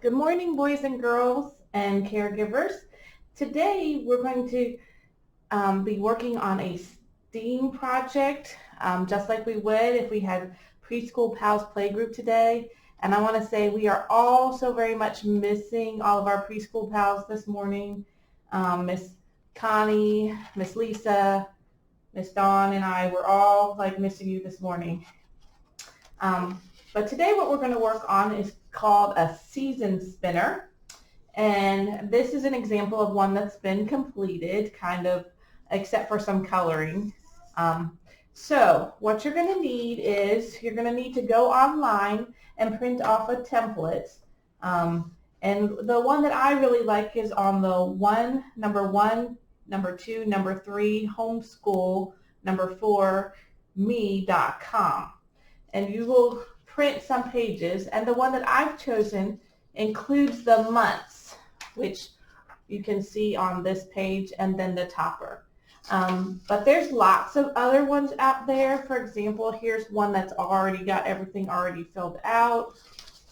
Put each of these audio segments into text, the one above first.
Good morning, boys and girls and caregivers. Today we're going to be working on a STEAM project, just like we would if we had Preschool Pals Playgroup today. And I want to say we are all so very much missing all of our preschool pals this morning. Miss Connie, Miss Lisa, Miss Dawn, and I were all like missing you this morning. But today what we're going to work on is called a season spinner. And this is an example of one that's been completed, kind of, except for some coloring. So what you're going to need is you're going to need to go online and print off a template. And the one that I really like is on the number 2, number 3, homeschool, number 4, me.com. And you will print some pages, and the one that I've chosen includes the months, which you can see on this page, and then the topper. But there's lots of other ones out there. For example, here's one that's already got everything already filled out,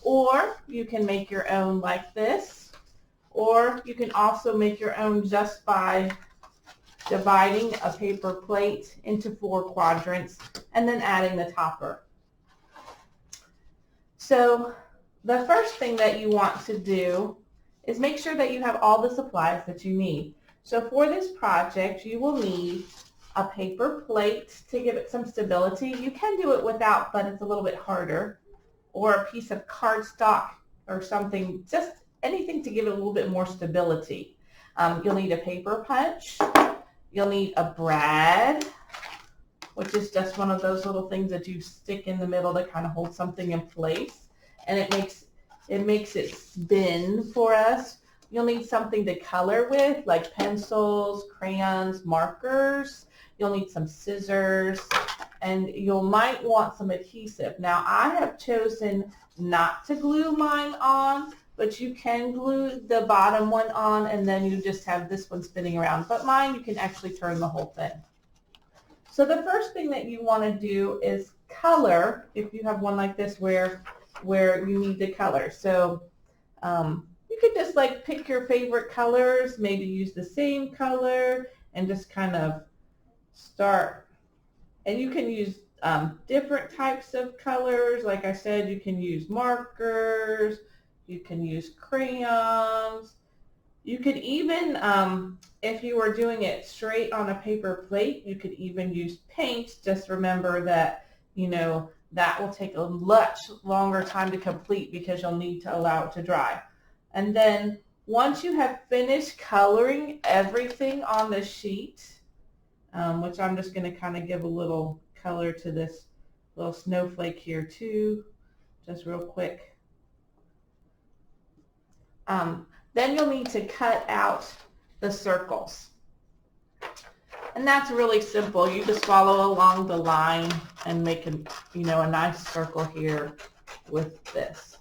or you can make your own like this, or you can also make your own just by dividing a paper plate into 4 quadrants and then adding the topper. So the first thing that you want to do is make sure that you have all the supplies that you need. So for this project, you will need a paper plate to give it some stability. You can do it without, but it's a little bit harder. Or a piece of cardstock or something, just anything to give it a little bit more stability. You'll need a paper punch. You'll need a brad, which is just one of those little things that you stick in the middle to kind of hold something in place, and it makes it spin for us. You'll need something to color with, like pencils, crayons, markers. You'll need some scissors, and you might want some adhesive. Now, I have chosen not to glue mine on, but you can glue the bottom one on, and then you just have this one spinning around. But mine, you can actually turn the whole thing. So the first thing that you want to do is color, if you have one like this where you need to color. So you could just like pick your favorite colors, maybe use the same color and just kind of start. And you can use different types of colors. Like I said, you can use markers, you can use crayons. You could even, if you were doing it straight on a paper plate, you could even use paint. Just remember that, that will take a much longer time to complete because you'll need to allow it to dry. And then once you have finished coloring everything on the sheet, which I'm just going to kind of give a little color to this little snowflake here too, just real quick. Then you'll need to cut out the circles. And that's really simple. You just follow along the line and make a nice circle here with this.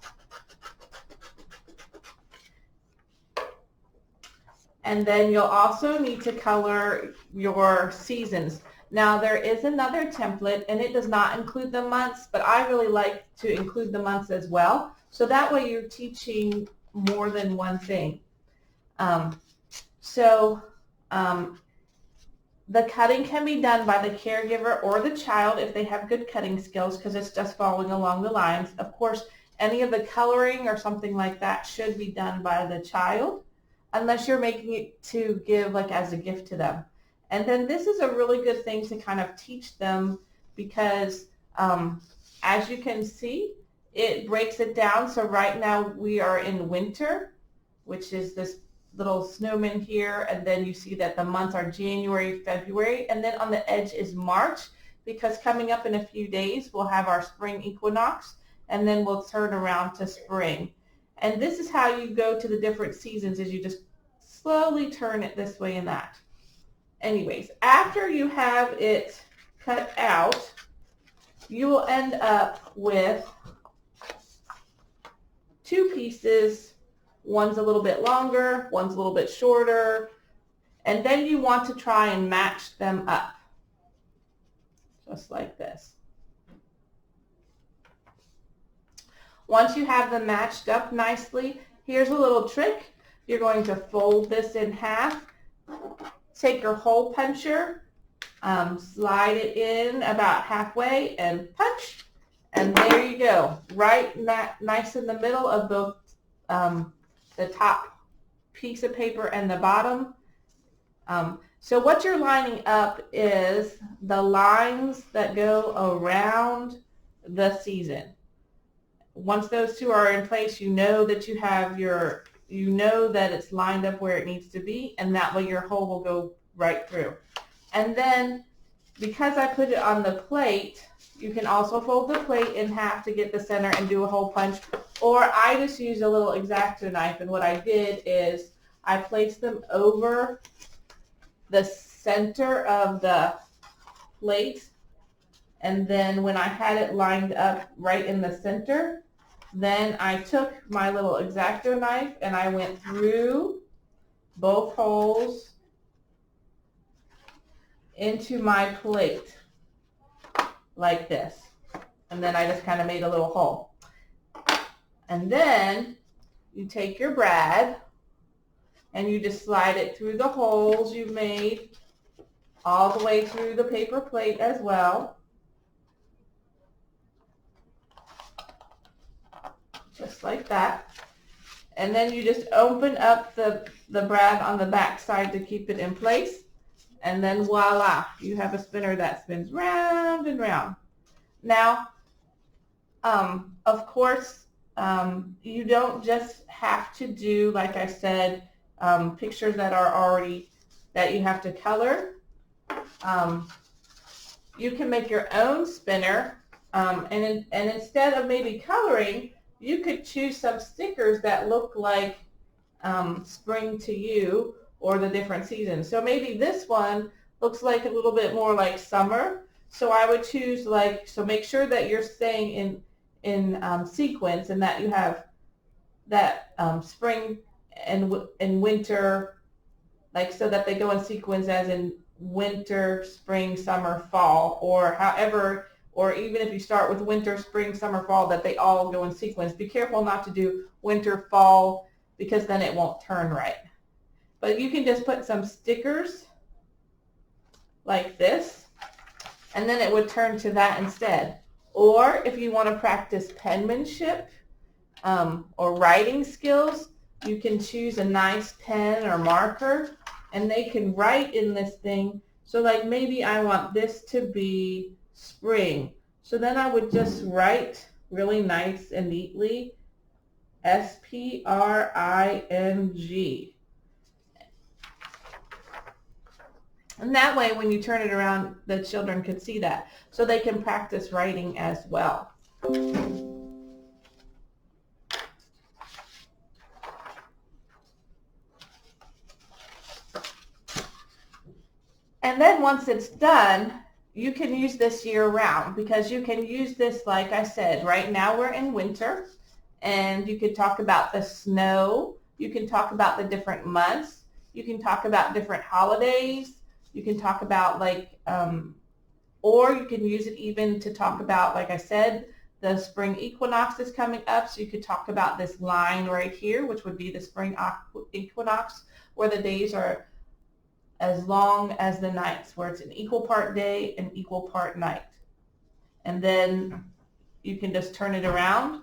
And then you'll also need to color your seasons. Now there is another template, and it does not include the months, but I really like to include the months as well. So that way you're teaching more than one thing. The cutting can be done by the caregiver or the child if they have good cutting skills, because it's just following along the lines. Of course, any of the coloring or something like that should be done by the child, unless you're making it to give like as a gift to them. And then this is a really good thing to kind of teach them because as you can see, it breaks it down. So right now we are in winter, which is this little snowman here, and then you see that the months are January, February, and then on the edge is March, because coming up in a few days we'll have our spring equinox, and then we'll turn around to spring. And this is how you go to the different seasons, is you just slowly turn it this way and that. Anyways, after you have it cut out, you will end up with 2 pieces. One's a little bit longer, one's a little bit shorter, and then you want to try and match them up, just like this. Once you have them matched up nicely, Here's a little trick. You're going to fold this in half. Take your hole puncher, slide it in about halfway and punch. And there you go, right nice in the middle of both the top piece of paper and the bottom. So what you're lining up is the lines that go around the season. Once those two are in place, you know that you have you know that it's lined up where it needs to be, and that way your hole will go right through. And then because I put it on the plate, you can also fold the plate in half to get the center and do a hole punch, or I just used a little X-Acto knife, and what I did is I placed them over the center of the plate, and then when I had it lined up right in the center, then I took my little X-Acto knife and I went through both holes into my plate like this. And then I just kind of made a little hole. And then you take your brad and you just slide it through the holes you made all the way through the paper plate as well. Just like that. And then you just open up the brad on the back side to keep it in place. And then voila, you have a spinner that spins round and round. Now, of course, you don't just have to do, like I said, pictures that are already, that you have to color. You can make your own spinner, and instead of maybe coloring, you could choose some stickers that look like spring to you or the different seasons. So maybe this one looks like a little bit more like summer. So I would choose so make sure that you're staying in sequence, and that you have that spring and winter, so that they go in sequence as in winter, spring, summer, fall, or however, or even if you start with winter, spring, summer, fall, that they all go in sequence. Be careful not to do winter, fall, because then it won't turn right. But you can just put some stickers like this, and then it would turn to that instead. Or if you want to practice penmanship or writing skills, you can choose a nice pen or marker, and they can write in this thing. So maybe I want this to be spring. So then I would just write really nice and neatly, S-P-R-I-N-G. And that way, when you turn it around, the children could see that, so they can practice writing as well. And then once it's done, you can use this year-round, because you can use this, like I said, right now we're in winter, and you could talk about the snow, you can talk about the different months, you can talk about different holidays, you can talk about or you can use it even to talk about, like I said, the spring equinox is coming up, so you could talk about this line right here, which would be the spring equinox, where the days are as long as the nights, where it's an equal part day and equal part night. And then you can just turn it around.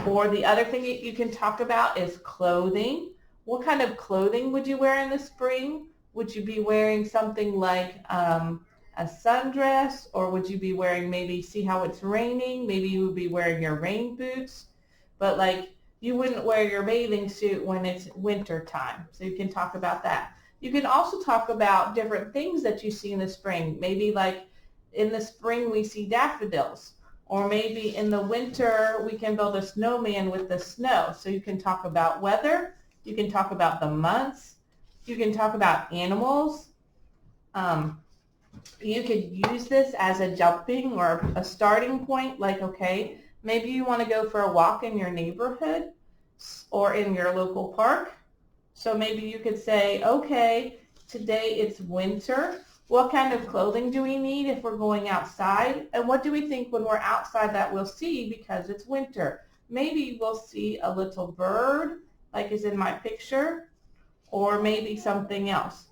Or the other thing you can talk about is clothing. What kind of clothing would you wear in the spring? Would you be wearing something like a sundress, or would you be wearing, maybe, see how it's raining, maybe you would be wearing your rain boots, but you wouldn't wear your bathing suit when it's winter time. So you can talk about that. You can also talk about different things that you see in the spring. Maybe in the spring we see daffodils, or maybe in the winter we can build a snowman with the snow. So you can talk about weather, you can talk about the months, you can talk about animals. You could use this as a jumping or a starting point, okay, maybe you want to go for a walk in your neighborhood or in your local park. So maybe you could say, okay, today it's winter. What kind of clothing do we need if we're going outside? And what do we think when we're outside that we'll see because it's winter? Maybe we'll see a little bird like is in my picture, or maybe something else.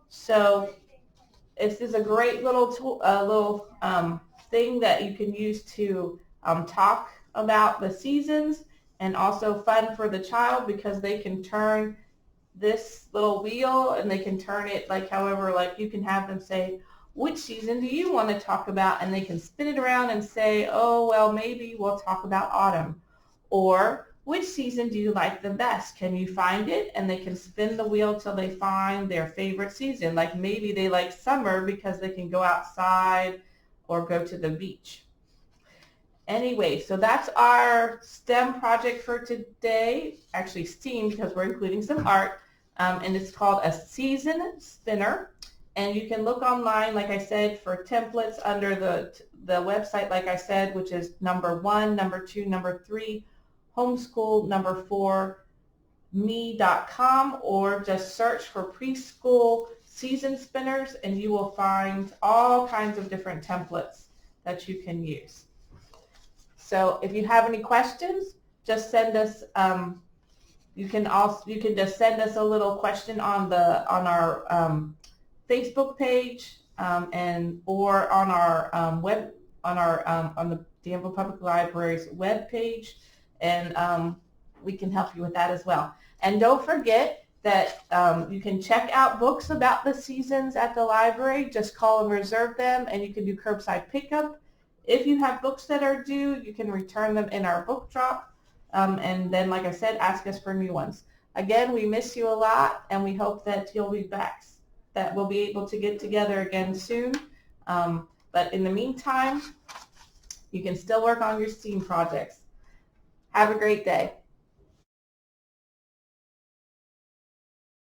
So this is a great little tool, thing that you can use to talk about the seasons, and also fun for the child because they can turn this little wheel and they can turn it like however, like you can have them say, which season do you want to talk about? And they can spin it around and say, oh, well, maybe we'll talk about autumn. Or which season do you like the best? Can you find it? And they can spin the wheel till they find their favorite season. Like maybe they like summer because they can go outside or go to the beach. Anyway, so that's our STEM project for today. Actually STEAM because we're including some art. And it's called a season spinner. And you can look online, like I said, for templates under the website, like I said, which is number 1, number 2, number 3, homeschool, number 4, me.com, or just search for preschool season spinners and you will find all kinds of different templates that you can use. So if you have any questions, just send us, you can just send us a little question on our Facebook page, or on our on the Danville Public Library's web page, and we can help you with that as well. And don't forget that you can check out books about the seasons at the library. Just call and reserve them, and you can do curbside pickup. If you have books that are due, you can return them in our book drop, and then, like I said, ask us for new ones. Again, we miss you a lot, and we hope that you'll be back, that we'll be able to get together again soon. But in the meantime, you can still work on your STEAM projects. Have a great day.